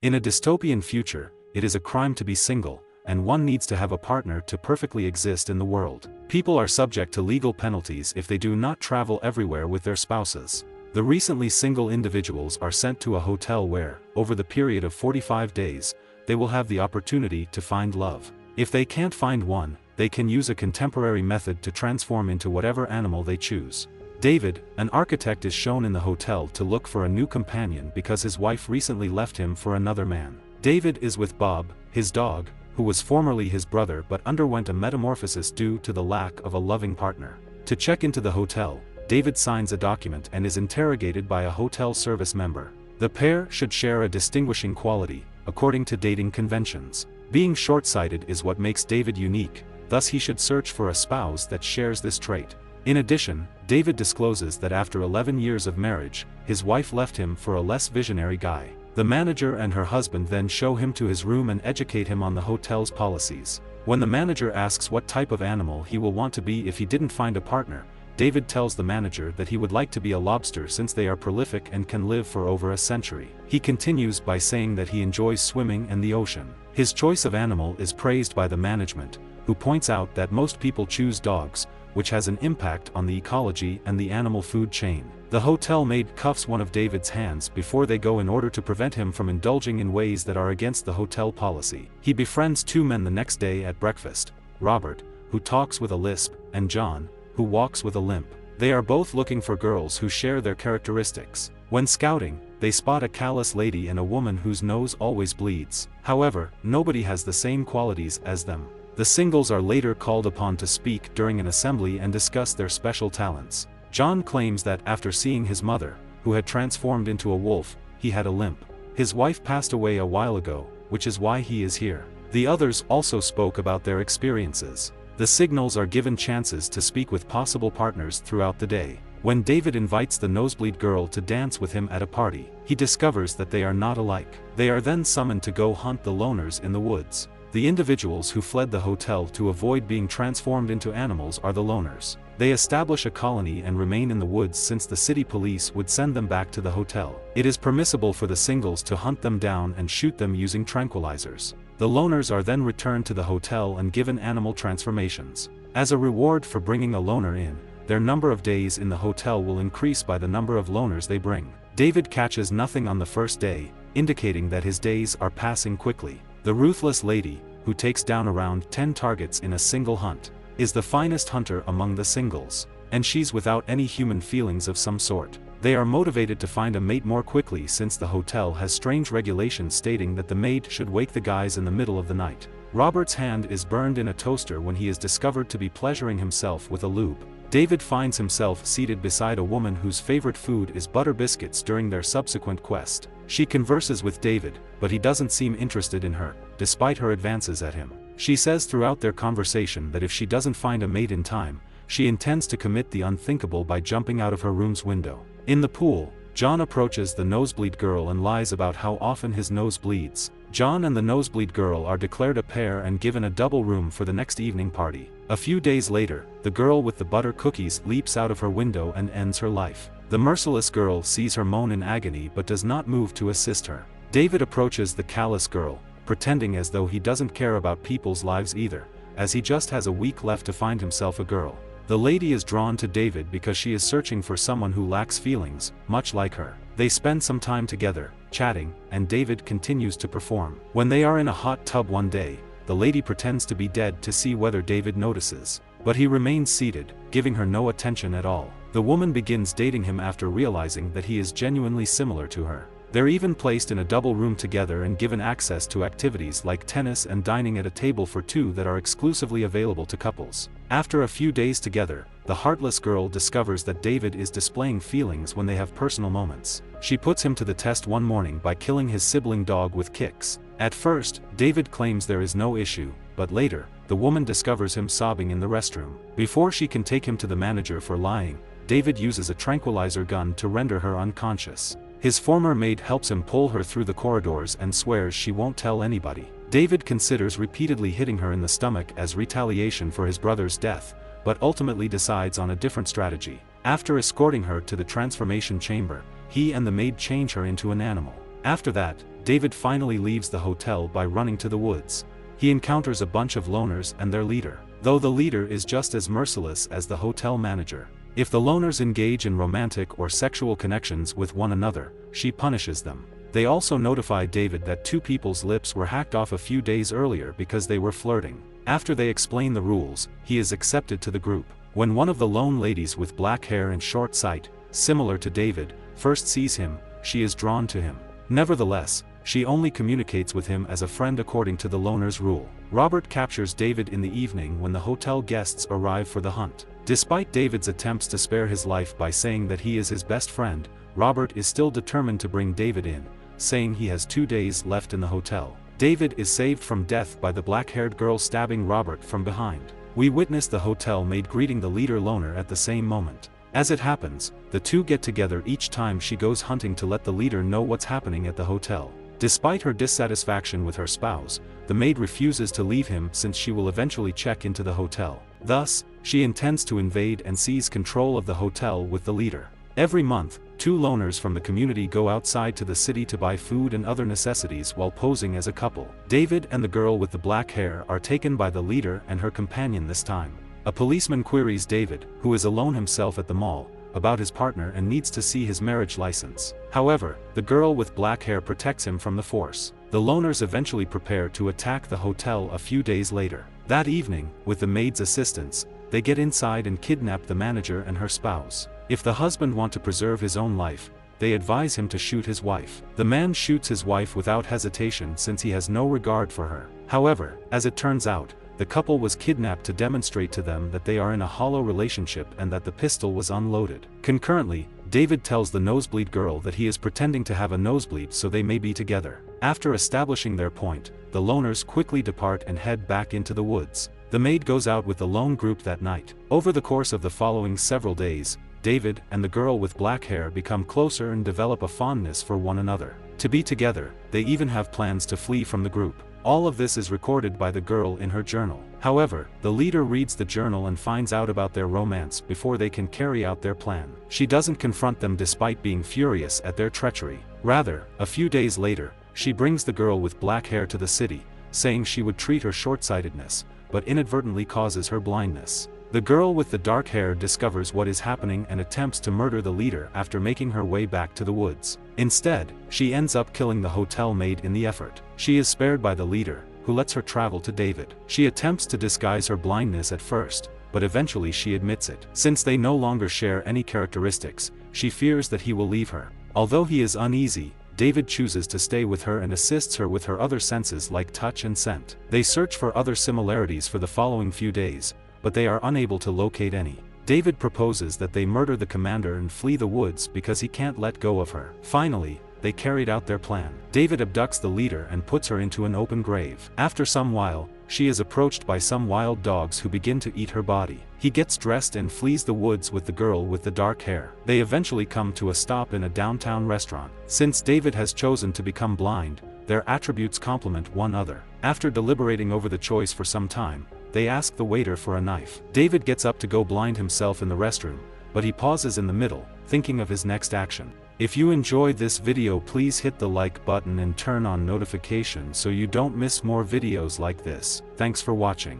In a dystopian future, it is a crime to be single, and one needs to have a partner to perfectly exist in the world. People are subject to legal penalties if they do not travel everywhere with their spouses. The recently single individuals are sent to a hotel where, over the period of 45 days, they will have the opportunity to find love. If they can't find one, they can use a contemporary method to transform into whatever animal they choose. David, an architect, is shown in the hotel to look for a new companion because his wife recently left him for another man. David is with Bob, his dog, who was formerly his brother but underwent a metamorphosis due to the lack of a loving partner. To check into the hotel, David signs a document and is interrogated by a hotel service member. The pair should share a distinguishing quality, according to dating conventions. Being short-sighted is what makes David unique, thus he should search for a spouse that shares this trait. In addition, David discloses that after 11 years of marriage, his wife left him for a less visionary guy. The manager and her husband then show him to his room and educate him on the hotel's policies. When the manager asks what type of animal he will want to be if he didn't find a partner, David tells the manager that he would like to be a lobster since they are prolific and can live for over a century. He continues by saying that he enjoys swimming and the ocean. His choice of animal is praised by the management, who points out that most people choose dogs, which has an impact on the ecology and the animal food chain. The hotel maid cuffs one of David's hands before they go in order to prevent him from indulging in ways that are against the hotel policy. He befriends two men the next day at breakfast, Robert, who talks with a lisp, and John, who walks with a limp. They are both looking for girls who share their characteristics. When scouting, they spot a callous lady and a woman whose nose always bleeds. However, nobody has the same qualities as them. The singles are later called upon to speak during an assembly and discuss their special talents. John claims that after seeing his mother, who had transformed into a wolf, he had a limp. His wife passed away a while ago, which is why he is here. The others also spoke about their experiences. The signals are given chances to speak with possible partners throughout the day. When David invites the nosebleed girl to dance with him at a party, he discovers that they are not alike. They are then summoned to go hunt the loners in the woods. The individuals who fled the hotel to avoid being transformed into animals are the loners. They establish a colony and remain in the woods since the city police would send them back to the hotel. It is permissible for the singles to hunt them down and shoot them using tranquilizers. The loners are then returned to the hotel and given animal transformations. As a reward for bringing a loner in, their number of days in the hotel will increase by the number of loners they bring. David catches nothing on the first day, indicating that his days are passing quickly. The ruthless lady, who takes down around 10 targets in a single hunt, is the finest hunter among the singles, and she's without any human feelings of some sort. They are motivated to find a mate more quickly since the hotel has strange regulations stating that the maid should wake the guys in the middle of the night. Robert's hand is burned in a toaster when he is discovered to be pleasuring himself with a lube. David finds himself seated beside a woman whose favorite food is butter biscuits during their subsequent quest. She converses with David, but he doesn't seem interested in her, despite her advances at him. She says throughout their conversation that if she doesn't find a mate in time, she intends to commit the unthinkable by jumping out of her room's window. In the pool, John approaches the nosebleed girl and lies about how often his nose bleeds. John and the nosebleed girl are declared a pair and given a double room for the next evening party. A few days later, the girl with the butter cookies leaps out of her window and ends her life. The merciless girl sees her moan in agony but does not move to assist her. David approaches the callous girl, pretending as though he doesn't care about people's lives either, as he just has a week left to find himself a girl. The lady is drawn to David because she is searching for someone who lacks feelings, much like her. They spend some time together, chatting, and David continues to perform. When they are in a hot tub one day, the lady pretends to be dead to see whether David notices. But he remains seated, giving her no attention at all. The woman begins dating him after realizing that he is genuinely similar to her. They're even placed in a double room together and given access to activities like tennis and dining at a table for two that are exclusively available to couples. After a few days together, the heartless girl discovers that David is displaying feelings when they have personal moments. She puts him to the test one morning by killing his sibling dog with kicks. At first, David claims there is no issue, but later, the woman discovers him sobbing in the restroom. Before she can take him to the manager for lying, David uses a tranquilizer gun to render her unconscious. His former maid helps him pull her through the corridors and swears she won't tell anybody. David considers repeatedly hitting her in the stomach as retaliation for his brother's death, but ultimately decides on a different strategy. After escorting her to the transformation chamber, he and the maid change her into an animal. After that, David finally leaves the hotel by running to the woods. He encounters a bunch of loners and their leader, though the leader is just as merciless as the hotel manager. If the loners engage in romantic or sexual connections with one another, she punishes them. They also notify David that two people's lips were hacked off a few days earlier because they were flirting. After they explain the rules, he is accepted to the group. When one of the lone ladies with black hair and short sight, similar to David, first sees him, she is drawn to him. Nevertheless, she only communicates with him as a friend according to the loner's rule. Robert captures David in the evening when the hotel guests arrive for the hunt. Despite David's attempts to spare his life by saying that he is his best friend, Robert is still determined to bring David in, saying he has 2 days left in the hotel. David is saved from death by the black-haired girl stabbing Robert from behind. We witness the hotel maid greeting the leader loner at the same moment. As it happens, the two get together each time she goes hunting to let the leader know what's happening at the hotel. Despite her dissatisfaction with her spouse, the maid refuses to leave him since she will eventually check into the hotel. Thus, she intends to invade and seize control of the hotel with the leader. Every month, 2 loners from the community go outside to the city to buy food and other necessities while posing as a couple. David and the girl with the black hair are taken by the leader and her companion this time. A policeman queries David, who is alone himself at the mall, about his partner and needs to see his marriage license. However, the girl with black hair protects him from the force. The loners eventually prepare to attack the hotel a few days later. That evening, with the maid's assistance, they get inside and kidnap the manager and her spouse. If the husband wants to preserve his own life, they advise him to shoot his wife. The man shoots his wife without hesitation since he has no regard for her. However, as it turns out, the couple was kidnapped to demonstrate to them that they are in a hollow relationship and that the pistol was unloaded. Concurrently, David tells the nosebleed girl that he is pretending to have a nosebleed so they may be together. After establishing their point, the loners quickly depart and head back into the woods. The maid goes out with the lone group that night. Over the course of the following several days, David and the girl with black hair become closer and develop a fondness for one another. To be together, they even have plans to flee from the group. All of this is recorded by the girl in her journal. However, the leader reads the journal and finds out about their romance before they can carry out their plan. She doesn't confront them despite being furious at their treachery. Rather, a few days later, she brings the girl with black hair to the city, saying she would treat her short-sightedness, but inadvertently causes her blindness. The girl with the dark hair discovers what is happening and attempts to murder the leader after making her way back to the woods. Instead, she ends up killing the hotel maid in the effort. She is spared by the leader, who lets her travel to David. She attempts to disguise her blindness at first, but eventually she admits it. Since they no longer share any characteristics, she fears that he will leave her. Although he is uneasy, David chooses to stay with her and assists her with her other senses like touch and scent. They search for other similarities for the following few days, but they are unable to locate any. David proposes that they murder the commander and flee the woods because he can't let go of her. Finally, they carried out their plan. David abducts the leader and puts her into an open grave. After some while, she is approached by some wild dogs who begin to eat her body. He gets dressed and flees the woods with the girl with the dark hair. They eventually come to a stop in a downtown restaurant. Since David has chosen to become blind, their attributes complement one another. After deliberating over the choice for some time, they ask the waiter for a knife. David gets up to go blind himself in the restroom, but he pauses in the middle, thinking of his next action. If you enjoyed this video, please hit the like button and turn on notifications so you don't miss more videos like this. Thanks for watching.